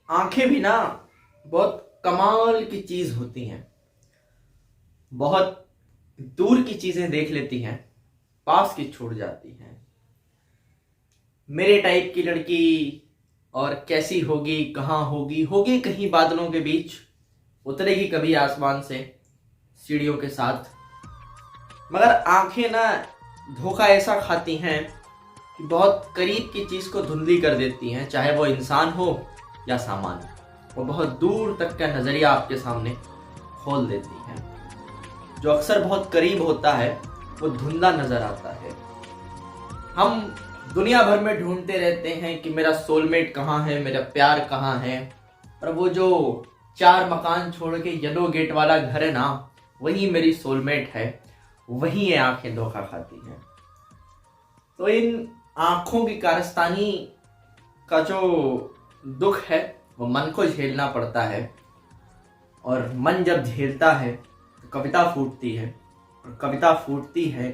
आंखें भी ना बहुत कमाल की चीज होती हैं। बहुत दूर की चीजें देख लेती हैं, पास की छूट जाती हैं। मेरे टाइप की लड़की और कैसी होगी, कहाँ होगी, होगी कहीं बादलों के बीच, उतरेगी कभी आसमान से सीढ़ियों के साथ। मगर आंखें ना धोखा ऐसा खाती हैं कि बहुत करीब की चीज को धुंधली कर देती हैं, चाहे वो इंसान हो या सामान। वो बहुत दूर तक का नजरिया आपके सामने खोल देती हैं। जो अक्सर बहुत करीब होता है वो धुंधला नजर आता है। हम दुनिया भर में ढूंढते रहते हैं कि मेरा सोलमेट कहाँ है, मेरा प्यार कहाँ है, और वो जो 4 मकान छोड़ के येलो गेट वाला घर है ना, वही मेरी सोलमेट है, वही ये आंखें धोखा खाती हैं। तो इन आंखों की कारस्तानी का जो दुख है वो मन को झेलना पड़ता है, और मन जब झेलता है तो कविता फूटती है। और कविता फूटती है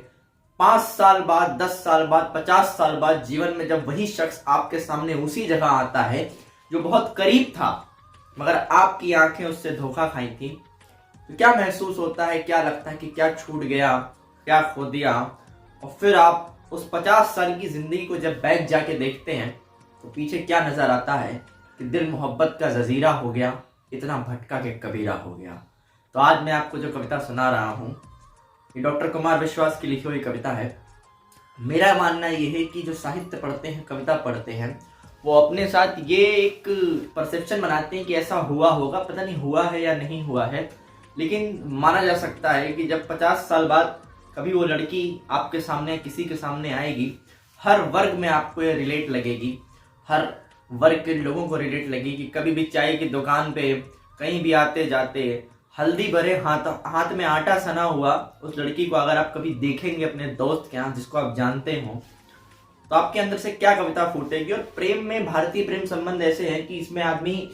5 साल बाद, 10 साल बाद, 50 साल बाद, जीवन में जब वही शख्स आपके सामने उसी जगह आता है जो बहुत करीब था, मगर आपकी आंखें उससे धोखा खाई थी। तो क्या महसूस होता है, क्या लगता है कि क्या छूट गया, क्या खो दिया। और फिर आप उस 50 साल की जिंदगी को जब बैक जाके देखते हैं तो पीछे क्या नजर आता है कि दिल मोहब्बत का जजीरा हो गया, इतना भटका के कबीरा हो गया। तो आज मैं आपको जो कविता सुना रहा हूँ, ये डॉक्टर कुमार विश्वास की लिखी हुई कविता है। मेरा मानना यह है कि जो साहित्य पढ़ते हैं, कविता पढ़ते हैं, वो अपने साथ ये एक परसेप्शन बनाते हैं कि ऐसा हुआ होगा। पता नहीं हुआ है या नहीं हुआ है, लेकिन माना जा सकता है कि जब 50 साल बाद कभी वो लड़की आपके सामने, किसी के सामने आएगी, हर वर्ग में आपको ये रिलेट लगेगी, हर वर्ग के लोगों को रिलेट लगेगी। कभी भी चाय की दुकान पे, कहीं भी आते जाते, हल्दी भरे हाथ में आटा सना हुआ उस लड़की को अगर आप कभी देखेंगे अपने दोस्त के यहाँ, जिसको आप जानते हो, तो आपके अंदर से क्या कविता फूटेगी। और प्रेम में, भारतीय प्रेम संबंध ऐसे हैं कि इसमें आदमी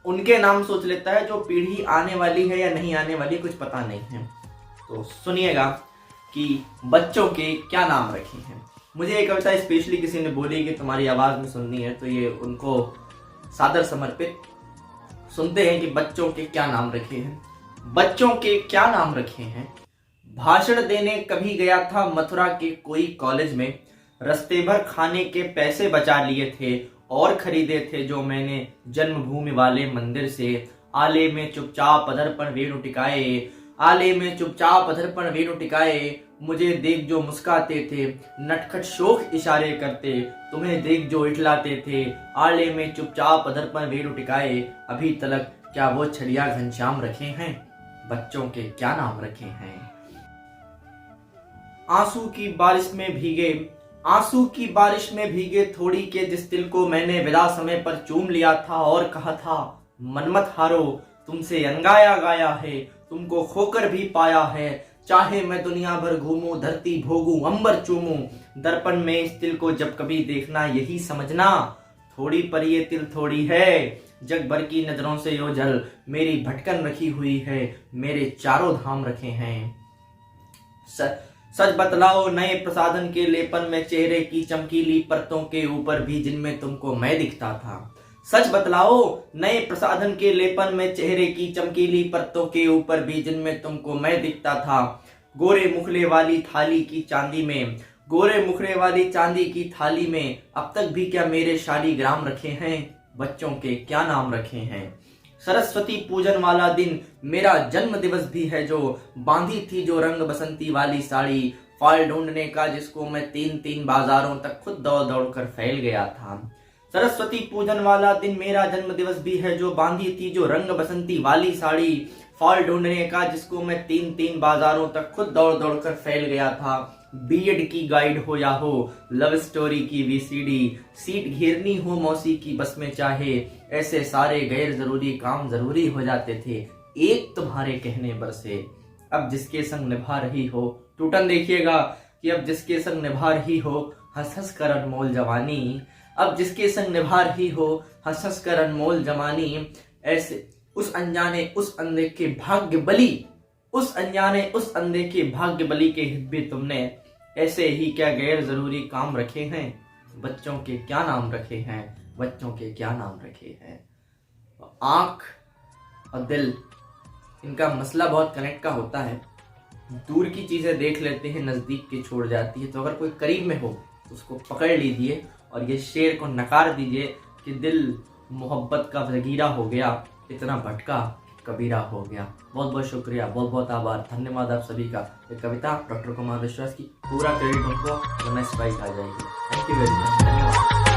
उनके नाम सोच लेता है जो पीढ़ी आने वाली है या नहीं आने वाली, कुछ पता नहीं है। तो सुनिएगा कि बच्चों के क्या नाम रखे हैं। मुझे ये कविता स्पेशली किसी ने बोली कि तुम्हारी आवाज में सुननी है, तो ये उनको सादर समर्पित। सुनते हैं कि बच्चों के क्या नाम रखे हैं। बच्चों के क्या नाम रखे हैं। भाषण देने कभी गया था मथुरा के कोई कॉलेज में, रस्ते भर खाने के पैसे बचा लिए थे और खरीदे थे जो मैंने जन्मभूमि वाले मंदिर से। आले में चुपचाप अधरपण वेणु टिकाए, आले में चुपचाप अधरपण वेणु टिकाए, मुझे देख जो मुस्काते थे, नटखट शोक इशारे करते, तुम्हें देख जो इठलाते थे। आले में चुपचाप अधरपण वेणु टिकाए, अभी तलक क्या वो छड़िया घनश्याम रखे हैं। बच्चों के क्या नाम रखे हैं। आंसू की बारिश में भीगे, आंसू की बारिश में भीगे थोड़ी के जिस दिल को मैंने विदा समय पर चूम लिया था और कहा था मनमत हारो, तुमसे अनगाया गाया है, तुमको खोकर भी पाया है। चाहे मैं दुनिया भर घूमूं, धरती भोगूं, अंबर चूमूं, दर्पण में इस तिल को जब कभी देखना यही समझना, थोड़ी पर ये तिल थोड़ी है, जग भर की नजरों से ओझल, मेरी भटकन रखी हुई है, मेरे चारों धाम रखे हैं। सच बतलाओ नए प्रसाधन के लेपन में, चेहरे की चमकीली परतों के ऊपर भी जिनमें तुमको मैं दिखता था। सच बतलाओ नए प्रसाधन के लेपन में, चेहरे की चमकीली परतों के ऊपर भी जिनमें तुमको मैं दिखता था। गोरे मुखड़े वाली थाली की चांदी में, गोरे मुखड़े वाली चांदी की थाली में अब तक भी क्या मेरे शालीग्राम रखे हैं। बच्चों के क्या नाम रखे हैं। सरस्वती पूजन वाला दिन मेरा जन्म दिवस भी है जो, बांधी थी जो रंग बसंती वाली साड़ी, फॉल ढूंढने का जिसको मैं 3-3 बाजारों तक खुद दौड़ दौड़ कर फैल गया था। सरस्वती पूजन वाला दिन मेरा जन्म दिवस भी है जो, बांधी थी जो रंग बसंती वाली साड़ी, फॉल ढूंढने का जिसको मैं 3-3 बाजारों तक खुद दौड़ दौड़ कर फैल गया था। बीएड की गाइड हो या हो लव स्टोरी की वीसीडी, सीट घेरनी हो मौसी की बस में चाहे, ऐसे सारे गैर जरूरी काम जरूरी हो जाते थे एक तुम्हारे कहने पर से। अब जिसके संग निभा रही हो, टूटन देखिएगा कि अब जिसके संग निभा रही हो हंस हंस कर अनमोल जवानी, अब जिसके संग निभा रही हो हंस हंस कर अनमोल जवानी, ऐसे उस अनजाने उस अनदेखे भाग्य बली, उस अनजाने उस अनदेखे भाग्य बली के हित भी तुमने ऐसे ही क्या गैर जरूरी काम रखे हैं। बच्चों के क्या नाम रखे हैं। बच्चों के क्या नाम रखे हैं। आँख और दिल, इनका मसला बहुत कनेक्ट का होता है। दूर की चीज़ें देख लेते हैं, नज़दीक की छोड़ जाती है। तो अगर कोई करीब में हो तो उसको पकड़ लीजिए और ये शेर को नकार दीजिए कि दिल मोहब्बत का जगीरा हो गया, इतना भटका कबीरा हो गया। बहुत बहुत शुक्रिया, बहुत बहुत आभार, धन्यवाद आप सभी का। ये कविता डॉक्टर कुमार विश्वास की, पूरा क्रेडिट उनको, वरना स्ट्राइक आ जाएगी। थैंक यू वेरी मच, धन्यवाद।